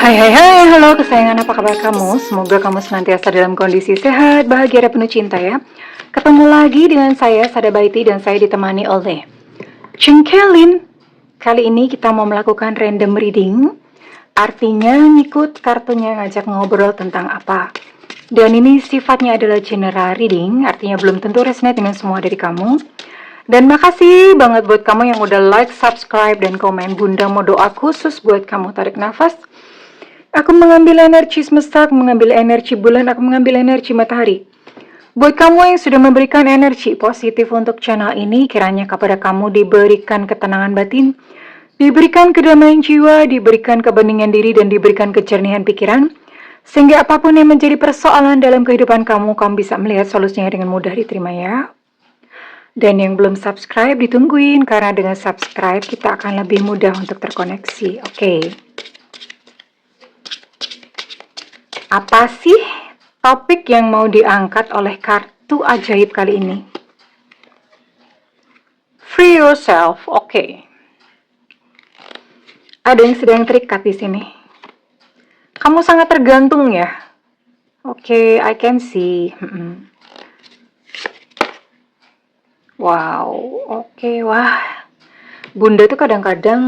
Hai hai hai, halo kesayangan, apa kabar kamu? Semoga kamu senantiasa dalam kondisi sehat, bahagia, dan penuh cinta ya. Ketemu lagi dengan saya, Sada Baiti, dan saya ditemani oleh Cengkelin. Kali ini kita mau melakukan random reading, artinya ngikut kartunya ngajak ngobrol tentang apa. Dan ini sifatnya adalah general reading, artinya belum tentu resonate dengan semua dari kamu. Dan makasih banget buat kamu yang udah like, subscribe, dan komen. Bunda mau doa khusus buat kamu. Tarik nafas. Aku mengambil energi semesta, aku mengambil energi bulan, aku mengambil energi matahari. Buat kamu yang sudah memberikan energi positif untuk channel ini, kiranya kepada kamu diberikan ketenangan batin, diberikan kedamaian jiwa, diberikan kebeningan diri, dan diberikan kejernihan pikiran, sehingga apapun yang menjadi persoalan dalam kehidupan kamu, kamu bisa melihat solusinya dengan mudah diterima ya. Dan yang belum subscribe, ditungguin, karena dengan subscribe kita akan lebih mudah untuk terkoneksi. Oke. Apa sih topik yang mau diangkat oleh kartu ajaib kali ini? Free yourself, oke. Ada yang sedang terikat di sini. Kamu sangat tergantung ya. Oke, I can see. Wow, oke, wah. Bunda tuh kadang-kadang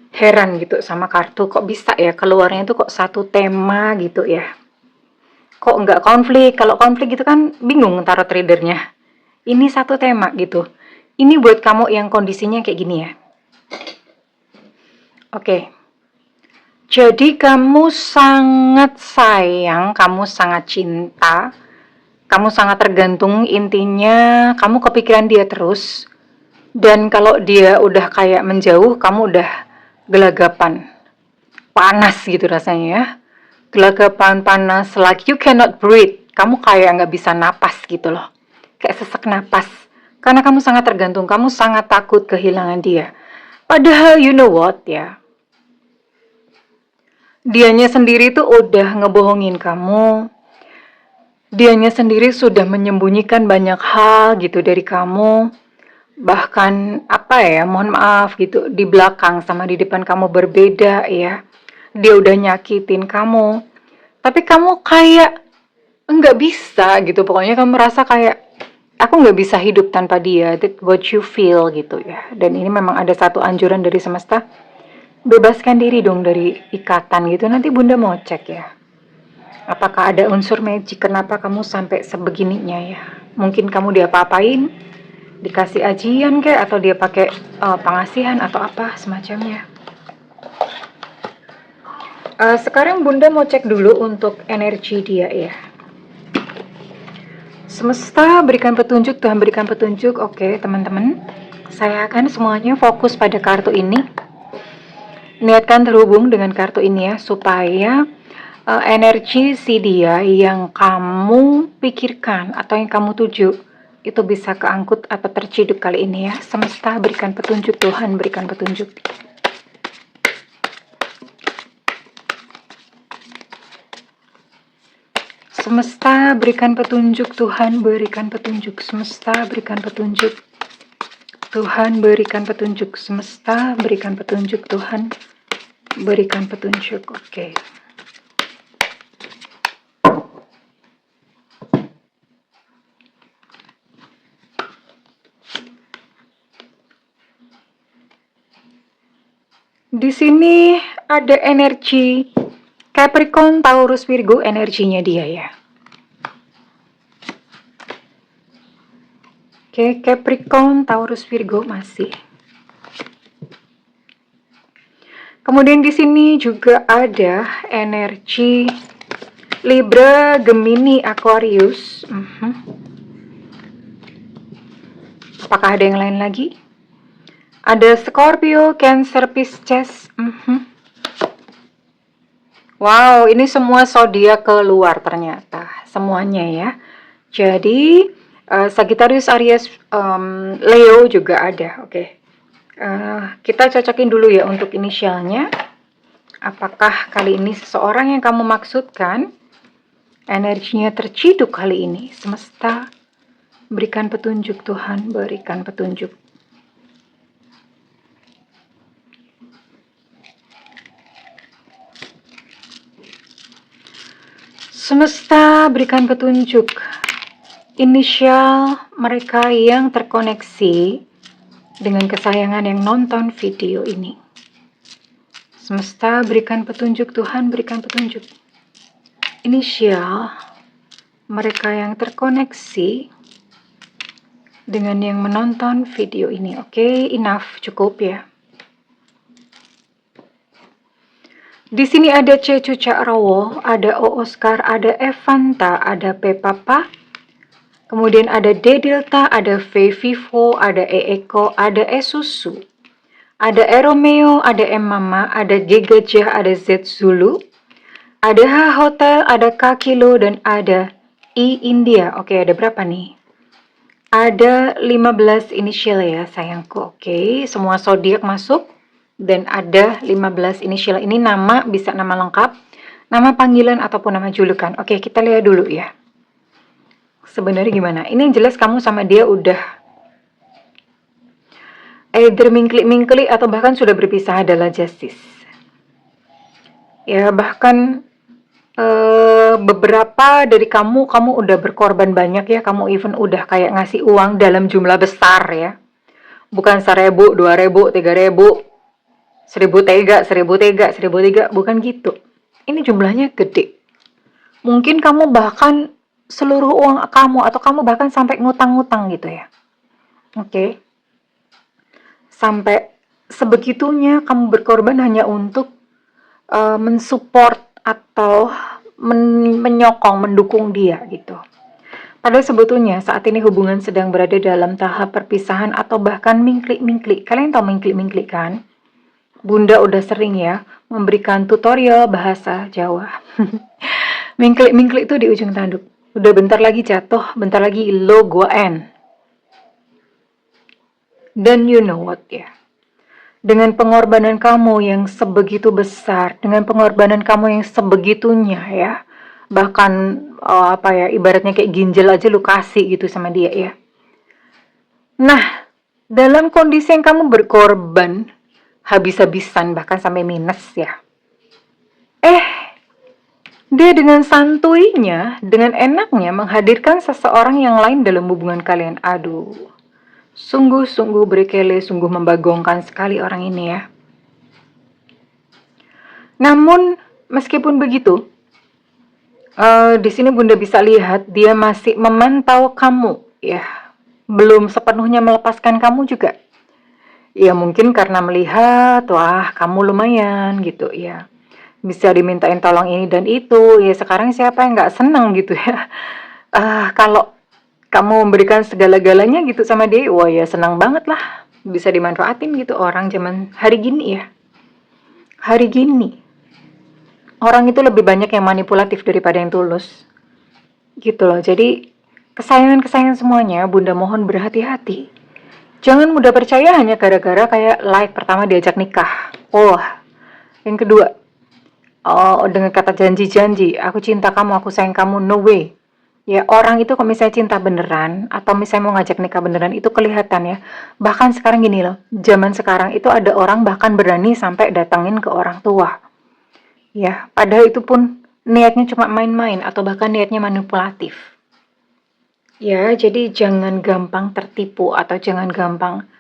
heran gitu sama kartu. Kok bisa ya keluarnya tuh kok satu tema gitu ya. Kok nggak konflik? Kalau konflik gitu kan bingung taruh tradernya. Ini satu tema gitu. Ini buat kamu yang kondisinya kayak gini ya. Oke. Jadi kamu sangat sayang, kamu sangat cinta, kamu sangat tergantung, intinya kamu kepikiran dia terus. Dan kalau dia udah kayak menjauh, kamu udah gelagapan. Panas gitu rasanya ya. Gelagapan, panas, like you cannot breathe. Kamu kayak nggak bisa napas gitu loh. Kayak sesak napas. Karena kamu sangat tergantung, kamu sangat takut kehilangan dia. Padahal you know what ya, dianya sendiri tuh udah ngebohongin kamu. Dianya sendiri sudah menyembunyikan banyak hal gitu dari kamu. Bahkan apa ya, mohon maaf gitu, di belakang sama di depan kamu berbeda ya. Dia udah nyakitin kamu. Tapi kamu kayak nggak bisa gitu. Pokoknya kamu merasa kayak aku nggak bisa hidup tanpa dia. That's what you feel gitu ya. Dan ini memang ada satu anjuran dari semesta. Bebaskan diri dong dari ikatan gitu. Nanti Bunda mau cek ya. Apakah ada unsur magic? Kenapa kamu sampai sebegininya ya? Mungkin kamu diapa-apain, dikasih ajian kayak, atau dia pakai pengasihan atau apa semacamnya. Sekarang Bunda mau cek dulu untuk energi dia ya. Semesta berikan petunjuk, Tuhan berikan petunjuk. Oke teman-teman, saya akan semuanya fokus pada kartu ini. Niatkan terhubung dengan kartu ini ya, supaya energi si dia yang kamu pikirkan atau yang kamu tuju itu bisa keangkut atau terciduk kali ini ya. Semesta berikan petunjuk, Tuhan berikan petunjuk. Semesta berikan petunjuk, Tuhan berikan petunjuk. Semesta berikan petunjuk, Tuhan berikan petunjuk. Semesta berikan petunjuk, Tuhan berikan petunjuk. Oke. Di sini ada energi Capricorn, Taurus, Virgo, energinya dia ya. Oke, Capricorn, Taurus, Virgo masih. Kemudian di sini juga ada energi Libra, Gemini, Aquarius. Apakah ada yang lain lagi? Ada Scorpio, Cancer, Pisces. Wow, ini semua zodiak keluar ternyata. Semuanya ya. Jadi, Sagittarius, Aries, Leo juga ada. Oke. Kita cocokin dulu ya untuk inisialnya. Apakah kali ini seseorang yang kamu maksudkan energinya terciduk kali ini? Semesta berikan petunjuk, Tuhan berikan petunjuk. Semesta berikan petunjuk inisial mereka yang terkoneksi dengan kesayangan yang nonton video ini. Semesta berikan petunjuk, Tuhan berikan petunjuk. Inisial mereka yang terkoneksi dengan yang menonton video ini. Oke, enough, cukup ya. Di sini ada C. Cucakrowo, ada O. Oscar, ada Evanta, ada P. Papa, kemudian ada D. Delta, ada V. Vivo, ada E. Eko, ada E. Susu, ada E. Romeo, ada M. Mama, ada G. Gajah, ada Z. Zulu, ada H. Hotel, ada K. Kilo, dan ada I. India. Oke, ada berapa nih? Ada 15 inisial ya sayangku. Oke, semua zodiak masuk. Dan ada 15 inisial. Ini nama, bisa nama lengkap, nama panggilan, ataupun nama julukan. Oke, kita lihat dulu ya. Sebenarnya gimana? Ini yang jelas kamu sama dia udah either mingklik-mingklik atau bahkan sudah berpisah adalah justice. Ya, bahkan beberapa dari kamu udah berkorban banyak ya. Kamu even udah kayak ngasih uang dalam jumlah besar ya. Bukan 1.000, 2.000, 3.000, 1.000 tega, 1.000 tega, 1.000 tega, bukan gitu. Ini jumlahnya gede. Mungkin kamu bahkan seluruh uang kamu, atau kamu bahkan sampai ngutang-ngutang gitu ya. Oke. Sampai sebegitunya kamu berkorban hanya untuk mensupport atau menyokong, mendukung dia gitu. Padahal sebetulnya saat ini hubungan sedang berada dalam tahap perpisahan atau bahkan mingklik-mingklik. Kalian tahu mingklik-mingklik kan? Bunda udah sering ya memberikan tutorial bahasa Jawa. Mingklik-mingklik itu di ujung tanduk. Udah bentar lagi jatuh, bentar lagi lo gua N. Dan you know what ya. Dengan pengorbanan kamu yang sebegitu besar, dengan pengorbanan kamu yang sebegitunya ya. Bahkan ibaratnya kayak ginjal aja lu kasih gitu sama dia ya. Nah, dalam kondisi yang kamu berkorban habis-habisan bahkan sampai minus ya. Dia dengan santuinya, dengan enaknya menghadirkan seseorang yang lain dalam hubungan kalian. Aduh, sungguh-sungguh berkele, sungguh membagongkan sekali orang ini ya. Namun, meskipun begitu, di sini Bunda bisa lihat dia masih memantau kamu ya. Belum sepenuhnya melepaskan kamu juga. Ya mungkin karena melihat, wah kamu lumayan gitu ya. Bisa dimintain tolong ini dan itu. Ya sekarang siapa yang gak seneng gitu ya. Kalau kamu memberikan segala-galanya gitu sama dia, wah ya senang banget lah. Bisa dimanfaatin gitu orang zaman hari gini ya. Hari gini. Orang itu lebih banyak yang manipulatif daripada yang tulus. Gitu loh. Jadi kesayangan-kesayangan semuanya Bunda mohon berhati-hati. Jangan mudah percaya hanya gara-gara kayak like pertama diajak nikah. Yang kedua, dengan kata janji-janji, aku cinta kamu, aku sayang kamu, no way. Ya orang itu kalau misalnya cinta beneran, atau misalnya mau ngajak nikah beneran, itu kelihatan ya. Bahkan sekarang gini loh, zaman sekarang itu ada orang bahkan berani sampai datangin ke orang tua. Ya, padahal itu pun niatnya cuma main-main, atau bahkan niatnya manipulatif. Ya, jadi jangan gampang tertipu atau jangan gampang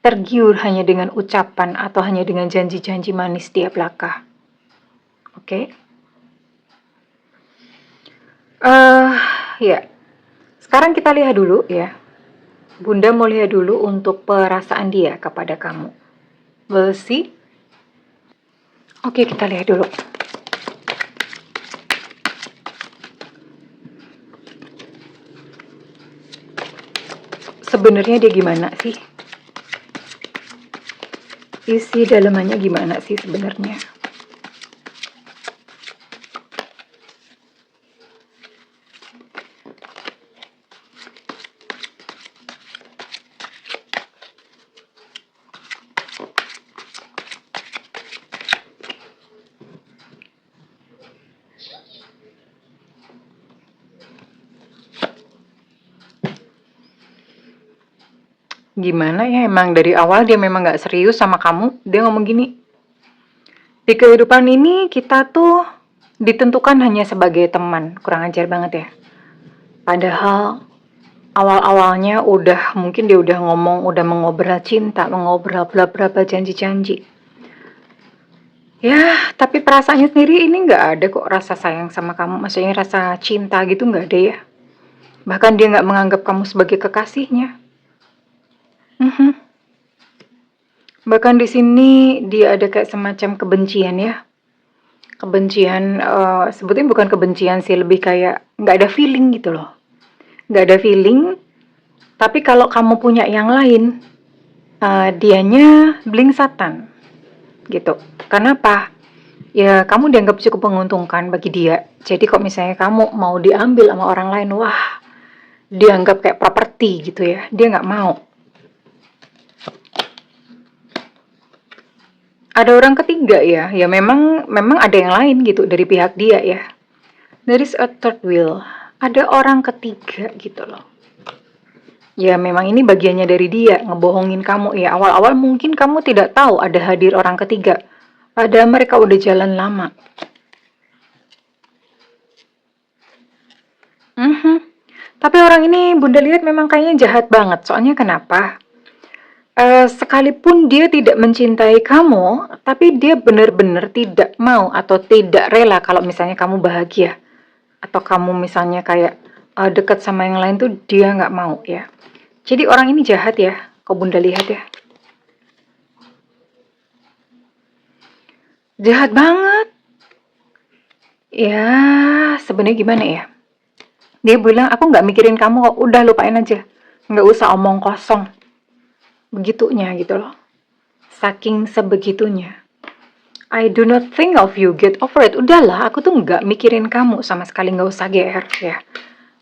tergiur hanya dengan ucapan atau hanya dengan janji-janji manis tiap langkah. Oke? Ya. Sekarang kita lihat dulu ya. Bunda mau lihat dulu untuk perasaan dia kepada kamu. We'll see. Oke, kita lihat dulu. Sebenarnya dia gimana sih? Isi dalamannya gimana sih sebenarnya? Gimana ya, emang dari awal dia memang gak serius sama kamu. Dia ngomong gini, di kehidupan ini kita tuh ditentukan hanya sebagai teman. Kurang ajar banget ya. Padahal awal-awalnya mungkin dia udah ngomong, udah mengobrol cinta, mengobrol berapa janji-janji. Ya, tapi perasaannya sendiri ini nggak ada kok rasa sayang sama kamu. Maksudnya rasa cinta gitu nggak ada ya. Bahkan dia nggak menganggap kamu sebagai kekasihnya. Mhm. Bahkan di sini dia ada kayak semacam kebencian ya. Kebencian, sebetulnya bukan kebencian sih, lebih kayak nggak ada feeling gitu loh. Nggak ada feeling, tapi kalau kamu punya yang lain, dianya blingsatan gitu. Kenapa? Ya kamu dianggap cukup menguntungkan bagi dia. Jadi kok misalnya kamu mau diambil sama orang lain, wah dianggap kayak properti gitu ya. Dia nggak mau. Ada orang ketiga ya, ya memang ada yang lain gitu dari pihak dia ya. There is a third wheel. Ada orang ketiga gitu loh. Ya memang ini bagiannya dari dia, ngebohongin kamu ya. Awal-awal mungkin kamu tidak tahu ada hadir orang ketiga. Padahal mereka udah jalan lama. Tapi orang ini Bunda lihat memang kayaknya jahat banget. Soalnya kenapa? Sekalipun dia tidak mencintai kamu, tapi dia benar-benar tidak mau atau tidak rela kalau misalnya kamu bahagia. Atau kamu misalnya kayak dekat sama yang lain tuh dia nggak mau ya. Jadi orang ini jahat ya, kau Bunda lihat ya. Jahat banget. Ya, sebenarnya gimana ya? Dia bilang, aku nggak mikirin kamu kok, udah lupain aja. Nggak usah omong kosong. Begitunya gitu loh. Saking sebegitunya. I do not think of you, get over it. Udahlah, aku tuh nggak mikirin kamu sama sekali, nggak usah GR ya.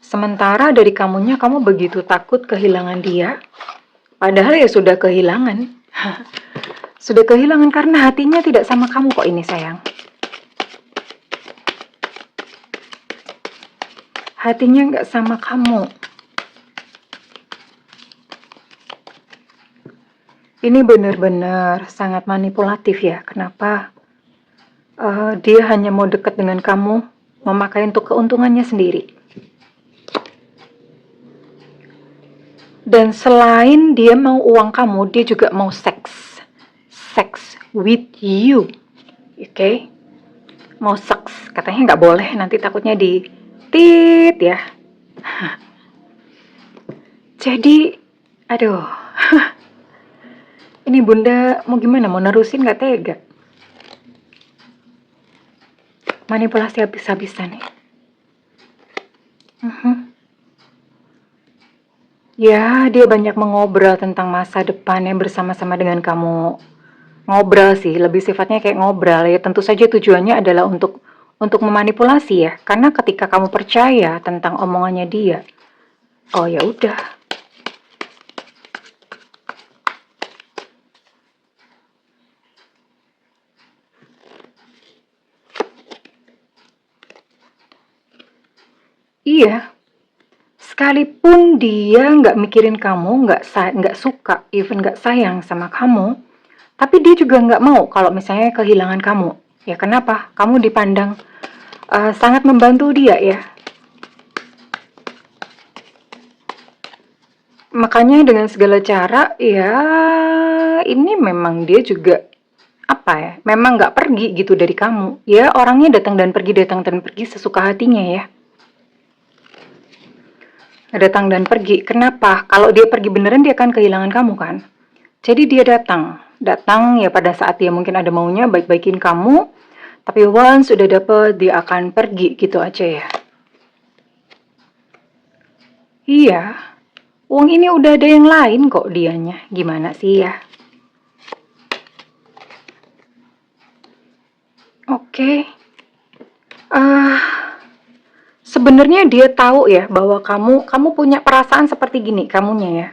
Sementara dari kamunya, kamu begitu takut kehilangan dia. Padahal ya sudah kehilangan. Sudah kehilangan karena hatinya tidak sama kamu kok ini sayang. Hatinya nggak sama kamu. Ini benar-benar sangat manipulatif ya. Kenapa? Dia hanya mau dekat dengan kamu, memakai untuk keuntungannya sendiri. Dan selain dia mau uang kamu, dia juga mau seks. Sex with you. Oke? Mau seks. Katanya nggak boleh, nanti takutnya di tit ya. Jadi, aduh. Ini Bunda mau gimana? Mau nerusin nggak tega? Manipulasi habis-habisan nih. Ya, dia banyak mengobrol tentang masa depannya bersama-sama dengan kamu. Ngobrol sih, lebih sifatnya kayak ngobrol ya. Tentu saja tujuannya adalah untuk memanipulasi ya. Karena ketika kamu percaya tentang omongannya dia, oh ya udah. Iya, sekalipun dia nggak mikirin kamu, nggak suka, even nggak sayang sama kamu, tapi dia juga nggak mau kalau misalnya kehilangan kamu. Ya kenapa? Kamu dipandang sangat membantu dia ya. Makanya dengan segala cara, ya ini memang dia juga apa ya? Memang nggak pergi gitu dari kamu. Ya orangnya datang dan pergi sesuka hatinya ya. Datang dan pergi. Kenapa? Kalau dia pergi beneran dia akan kehilangan kamu kan? Jadi dia datang ya pada saat dia mungkin ada maunya baik-baikin kamu, tapi once sudah dapet dia akan pergi gitu aja ya. Iya, uang ini udah ada yang lain kok dianya. Gimana sih ya? Oke. Sebenarnya dia tahu ya bahwa kamu punya perasaan seperti gini, kamunya ya.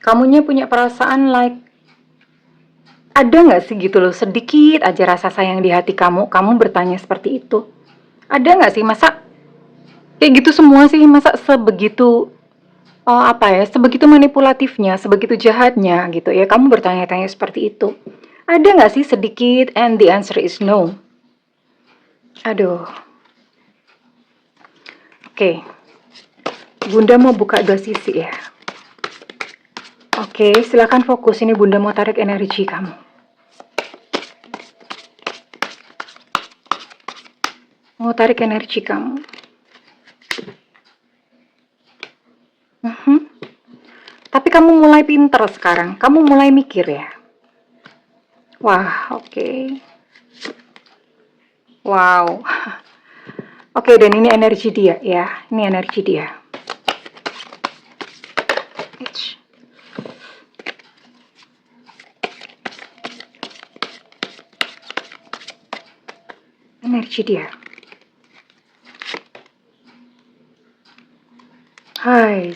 Kamunya punya perasaan like ada nggak sih gitu loh sedikit aja rasa sayang di hati kamu bertanya seperti itu. Ada nggak sih masa kayak gitu semua sih masa sebegitu apa ya sebegitu manipulatifnya, sebegitu jahatnya gitu ya kamu bertanya-tanya seperti itu. Ada nggak sih sedikit and the answer is no. Aduh. Oke. Bunda mau buka dua sisi ya. Oke, silakan fokus. Ini Bunda mau tarik energi kamu. Mau tarik energi kamu. Tapi kamu mulai pinter sekarang. Kamu mulai mikir ya. Wah, oke. Wow. Oke, dan ini energi dia ya. Ini energi dia. Energi dia. Hai.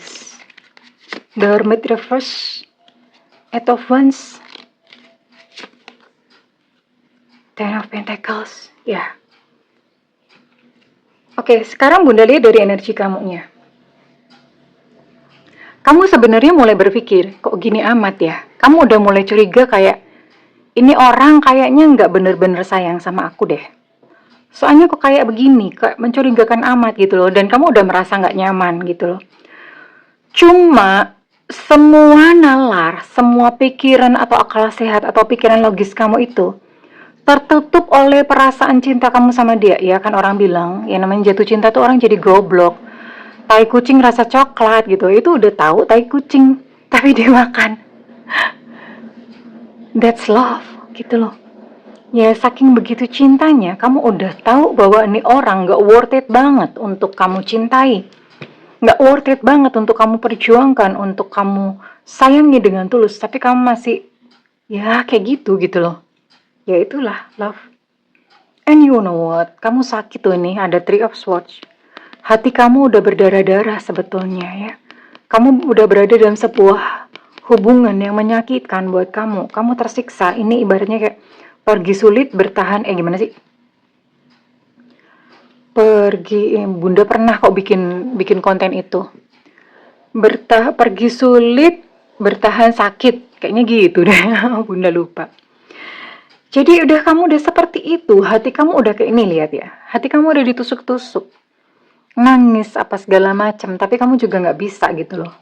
The Hermit Reverse. Eight of Wands. Ten of Pentacles. Ya. Oke, sekarang Bunda lihat dari energi kamunya. Kamu sebenarnya mulai berpikir, kok gini amat ya? Kamu udah mulai curiga kayak, ini orang kayaknya nggak bener-bener sayang sama aku deh. Soalnya kok kayak begini, kayak mencurigakan amat gitu loh. Dan kamu udah merasa nggak nyaman gitu loh. Cuma, semua nalar, semua pikiran atau akal sehat atau pikiran logis kamu itu tertutup oleh perasaan cinta kamu sama dia. Ya kan orang bilang, ya namanya jatuh cinta tuh orang jadi goblok. Tai kucing rasa coklat gitu, itu udah tahu tai kucing, tapi dia makan. That's love, gitu loh. Ya saking begitu cintanya, kamu udah tahu bahwa ini orang gak worth it banget untuk kamu cintai. Gak worth it banget untuk kamu perjuangkan, untuk kamu sayangi dengan tulus, tapi kamu masih, ya kayak gitu loh. Ya itulah love. And you know what, kamu sakit tuh nih, ada Three of Swords. Hati kamu udah berdarah-darah sebetulnya ya. Kamu udah berada dalam sebuah hubungan yang menyakitkan buat kamu. Kamu tersiksa. Ini ibaratnya kayak pergi sulit bertahan. Gimana sih? Bunda pernah kok bikin konten itu. Pergi sulit bertahan sakit. Kayaknya gitu deh. Bunda lupa. Jadi kamu udah seperti itu. Hati kamu udah kayak ini, lihat ya. Hati kamu udah ditusuk-tusuk. Nangis apa segala macam, tapi kamu juga nggak bisa gitu loh.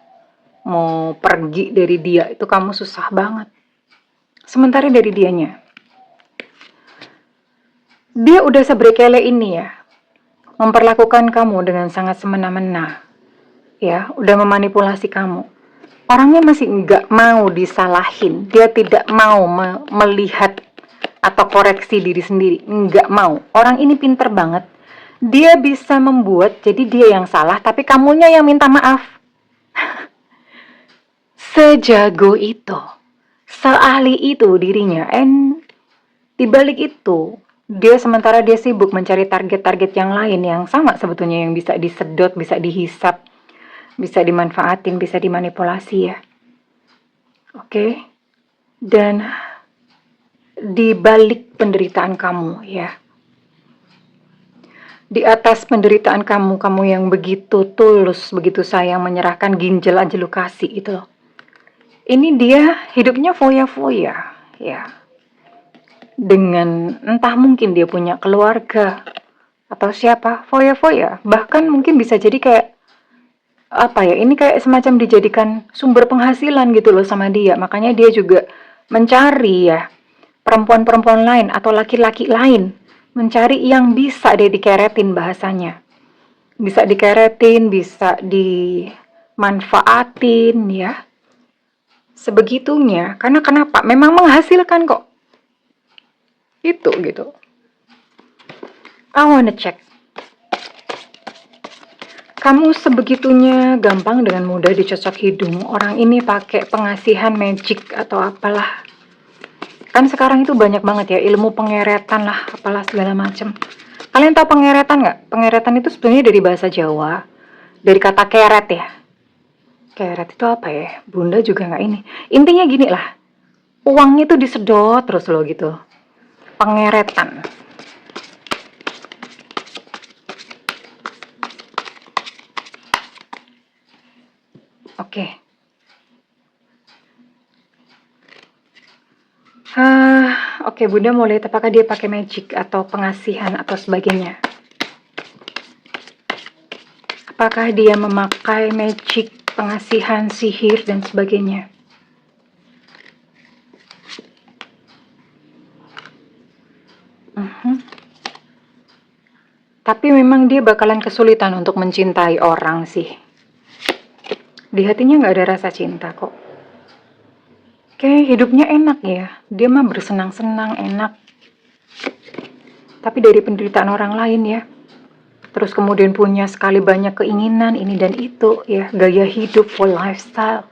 Mau pergi dari dia itu kamu susah banget. Sementara dari dianya, dia udah sebrekele ini ya, memperlakukan kamu dengan sangat semena-mena, ya, udah memanipulasi kamu. Orangnya masih nggak mau disalahin, dia tidak mau melihat atau koreksi diri sendiri, nggak mau. Orang ini pinter banget. Dia bisa membuat jadi dia yang salah, tapi kamunya yang minta maaf. Sejago itu, seahli itu dirinya. And dibalik itu, sementara dia sibuk mencari target-target yang lain yang sama sebetulnya, yang bisa disedot, bisa dihisap, bisa dimanfaatin, bisa dimanipulasi ya. Oke. Dan dibalik penderitaan kamu ya, di atas penderitaan kamu yang begitu tulus, begitu sayang, menyerahkan ginjal aja lu kasih itu loh. Ini dia hidupnya foya-foya ya. Dengan entah mungkin dia punya keluarga atau siapa, foya-foya. Bahkan mungkin bisa jadi kayak apa ya, ini kayak semacam dijadikan sumber penghasilan gitu loh sama dia. Makanya dia juga mencari ya perempuan-perempuan lain atau laki-laki lain, mencari yang bisa dia dikeretin bahasanya. Bisa dikeretin, bisa dimanfaatin ya. Sebegitunya, karena kenapa? Memang menghasilkan kok. Itu gitu. I wanna check. Kamu sebegitunya gampang dengan mudah dicocok hidung. Orang ini pakai pengasihan magic atau apalah. Kan sekarang itu banyak banget ya ilmu pengeretan lah, apalah segala macam. Kalian tahu pengeretan nggak? Pengeretan itu sebetulnya dari bahasa Jawa, dari kata keret ya. Keret itu apa ya? Bunda juga nggak ini. Intinya gini lah, uangnya itu disedot terus loh gitu. Pengeretan. Oke. Oke, Bunda mau lihat apakah dia pakai magic atau pengasihan atau sebagainya. Apakah dia memakai magic, pengasihan, sihir, dan sebagainya. Tapi memang dia bakalan kesulitan untuk mencintai orang sih. Di hatinya nggak ada rasa cinta kok. Oke, hidupnya enak ya. Dia mah bersenang-senang, enak. Tapi dari penderitaan orang lain ya. Terus kemudian punya sekali banyak keinginan ini dan itu ya. Gaya hidup, full lifestyle.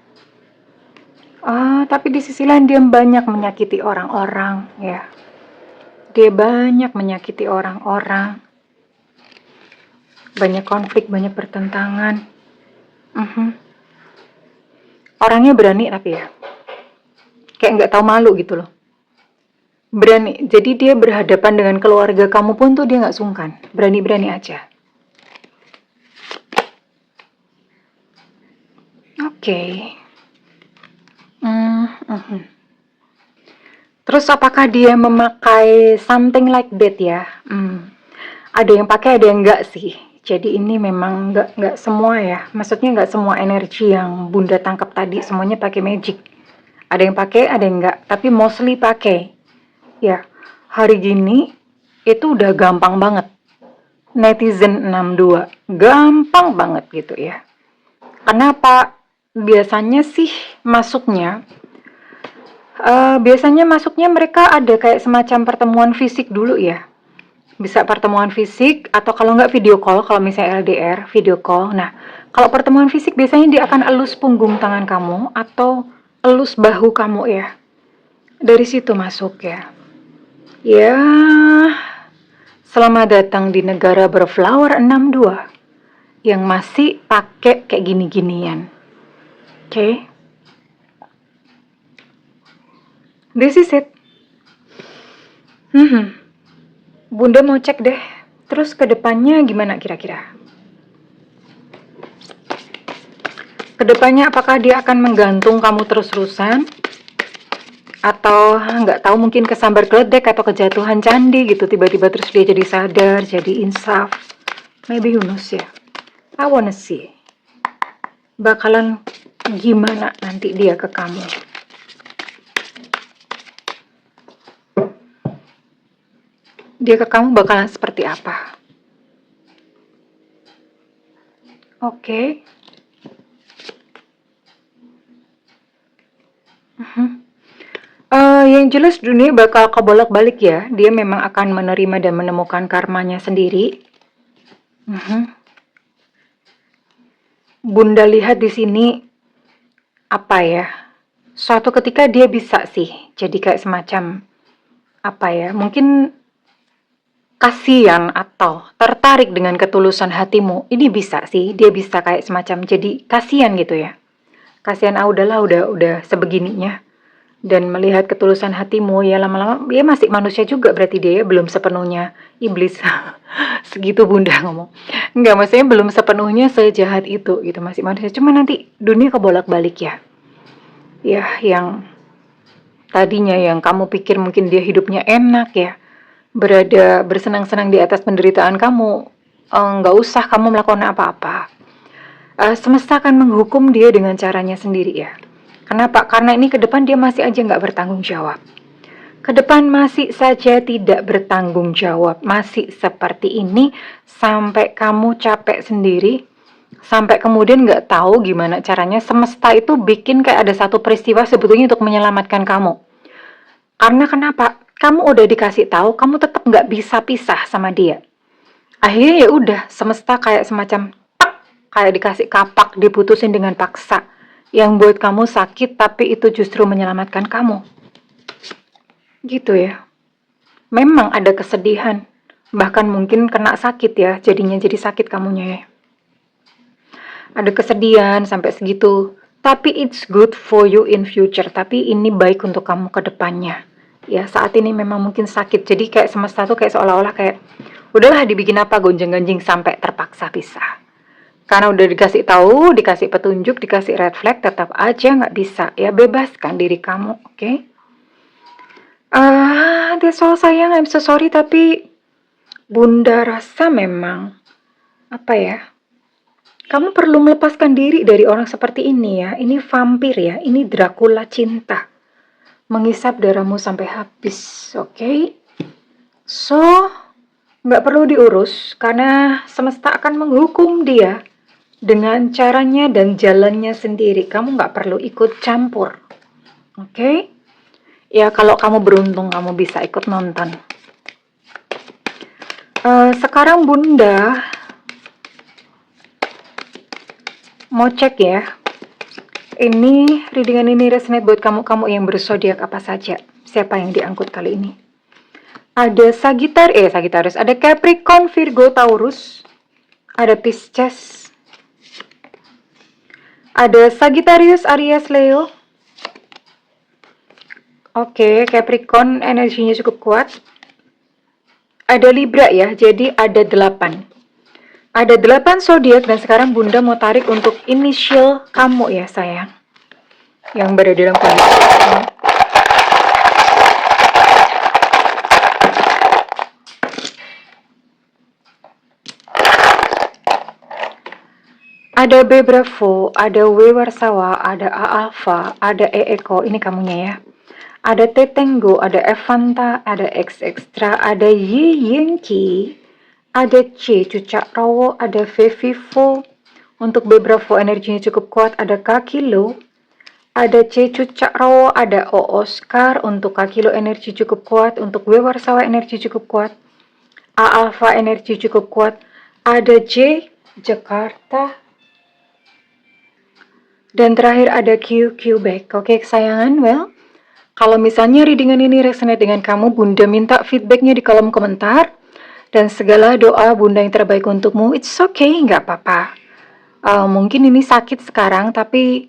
Tapi di sisi lain dia banyak menyakiti orang-orang ya. Dia banyak menyakiti orang-orang. Banyak konflik, banyak pertentangan. Orangnya berani tapi ya. Kayak nggak tahu malu gitu loh. Berani. Jadi dia berhadapan dengan keluarga kamu pun tuh dia nggak sungkan. Berani-berani aja. Oke. Terus apakah dia memakai something like that ya? Ada yang pakai, ada yang enggak sih. Jadi ini memang nggak semua ya. Maksudnya nggak semua energi yang Bunda tangkap tadi semuanya pakai magic. Ada yang pakai, ada yang enggak. Tapi mostly pakai. Ya, hari gini itu udah gampang banget. Netizen 62. Gampang banget gitu ya. Kenapa? Biasanya sih masuknya mereka ada kayak semacam pertemuan fisik dulu ya. Bisa pertemuan fisik atau kalau nggak video call, kalau misalnya LDR, video call. Nah, kalau pertemuan fisik biasanya dia akan elus punggung tangan kamu atau elus bahu kamu ya. Dari situ masuk ya. Ya, selamat datang di negara berflower 62 yang masih pakai kayak gini-ginian. Oke. This is it. Bunda mau cek deh. Terus ke depannya gimana kira-kira? Kedepannya apakah dia akan menggantung kamu terus-terusan? Atau nggak tahu mungkin kesambar geledek atau kejatuhan candi gitu. Tiba-tiba terus dia jadi sadar, jadi insaf. Maybe who knows ya. I wanna see. Bakalan gimana nanti dia ke kamu. Dia ke kamu bakalan seperti apa? Oke. Yang jelas dunia bakal kebolak-balik ya. Dia memang akan menerima dan menemukan karmanya sendiri. Bunda lihat di sini apa ya? Suatu ketika dia bisa sih jadi kayak semacam apa ya? Mungkin kasihan atau tertarik dengan ketulusan hatimu. Ini bisa sih, dia bisa kayak semacam jadi kasihan gitu ya. Kasihan udahlah udah sebegininya. Dan melihat ketulusan hatimu ya lama-lama dia masih manusia juga berarti dia ya, belum sepenuhnya iblis. Segitu Bunda ngomong. Enggak, maksudnya belum sepenuhnya sejahat itu gitu, masih manusia. Cuma nanti dunia kebolak-balik ya. Ya, yang tadinya yang kamu pikir mungkin dia hidupnya enak ya. Berada bersenang-senang di atas penderitaan kamu. Enggak usah kamu melakukan apa-apa. Semesta akan menghukum dia dengan caranya sendiri ya. Kenapa? Karena ini ke depan dia masih aja nggak bertanggung jawab. Ke depan masih saja tidak bertanggung jawab. Masih seperti ini sampai kamu capek sendiri. Sampai kemudian nggak tahu gimana caranya. Semesta itu bikin kayak ada satu peristiwa sebetulnya untuk menyelamatkan kamu. Karena kenapa? Kamu udah dikasih tahu, kamu tetap nggak bisa pisah sama dia. Akhirnya ya udah, semesta kayak semacam kayak dikasih kapak, diputusin dengan paksa. Yang buat kamu sakit, tapi itu justru menyelamatkan kamu. Gitu ya. Memang ada kesedihan. Bahkan mungkin kena sakit ya, jadinya jadi sakit kamunya ya. Ada kesedihan sampai segitu. Tapi it's good for you in future. Tapi ini baik untuk kamu ke depannya. Ya, saat ini memang mungkin sakit. Jadi kayak semesta tuh kayak seolah-olah kayak, udahlah dibikin apa gonjang-ganjing sampai terpaksa pisah. Karena udah dikasih tahu, dikasih petunjuk, dikasih red flag, tetap aja nggak bisa. Ya bebaskan diri kamu, oke? That's all sayang, I'm so sorry, tapi Bunda rasa memang, apa ya, kamu perlu melepaskan diri dari orang seperti ini ya. Ini vampir ya, ini Dracula cinta. Mengisap darahmu sampai habis, oke? So, nggak perlu diurus, karena semesta akan menghukum dia dengan caranya dan jalannya sendiri. Kamu nggak perlu ikut campur, oke? Ya, kalau kamu beruntung, kamu bisa ikut nonton. Sekarang Bunda mau cek ya. Ini readingan ini resonate buat kamu yang berzodiak apa saja. Siapa yang diangkut kali ini? Ada Sagittarius, ada Capricorn, Virgo, Taurus, ada Pisces, ada Sagittarius, Aries, Leo. Oke, Capricorn energinya cukup kuat. Ada Libra ya, jadi ada 8. Ada 8 zodiak dan sekarang Bunda mau tarik untuk inisial kamu ya sayang. Yang berada dalam kondisi ini. Ada B Bravo, ada W Warsawa, ada A Alpha, ada E Eko, ini kamunya ya. Ada T Tango, ada Evanta, ada X Extra, ada Y Yankee, ada C Cucak Rowo, ada V Vivo. Untuk B Bravo energinya cukup kuat, ada K Kilo, ada C Cucak Rowo, ada O Oscar. Untuk K Kilo energi cukup kuat, untuk W Warsawa energi cukup kuat, A Alpha energi cukup kuat, ada J Jakarta, dan terakhir ada Q Quebec. Oke kesayangan, well, kalau misalnya readingan ini resonate dengan kamu, Bunda minta feedbacknya di kolom komentar. Dan segala doa Bunda yang terbaik untukmu, it's okay, nggak apa-apa. Mungkin ini sakit sekarang, tapi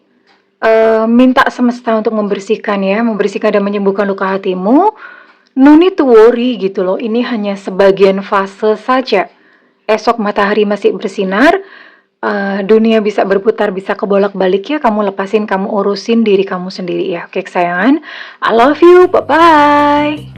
minta semesta untuk membersihkan ya, membersihkan dan menyembuhkan luka hatimu. No need to worry gitu loh, ini hanya sebagian fase saja. Esok matahari masih bersinar, dunia bisa berputar, bisa kebolak-balik ya, kamu lepasin, kamu urusin diri kamu sendiri ya. Oke kesayangan, I love you, bye-bye.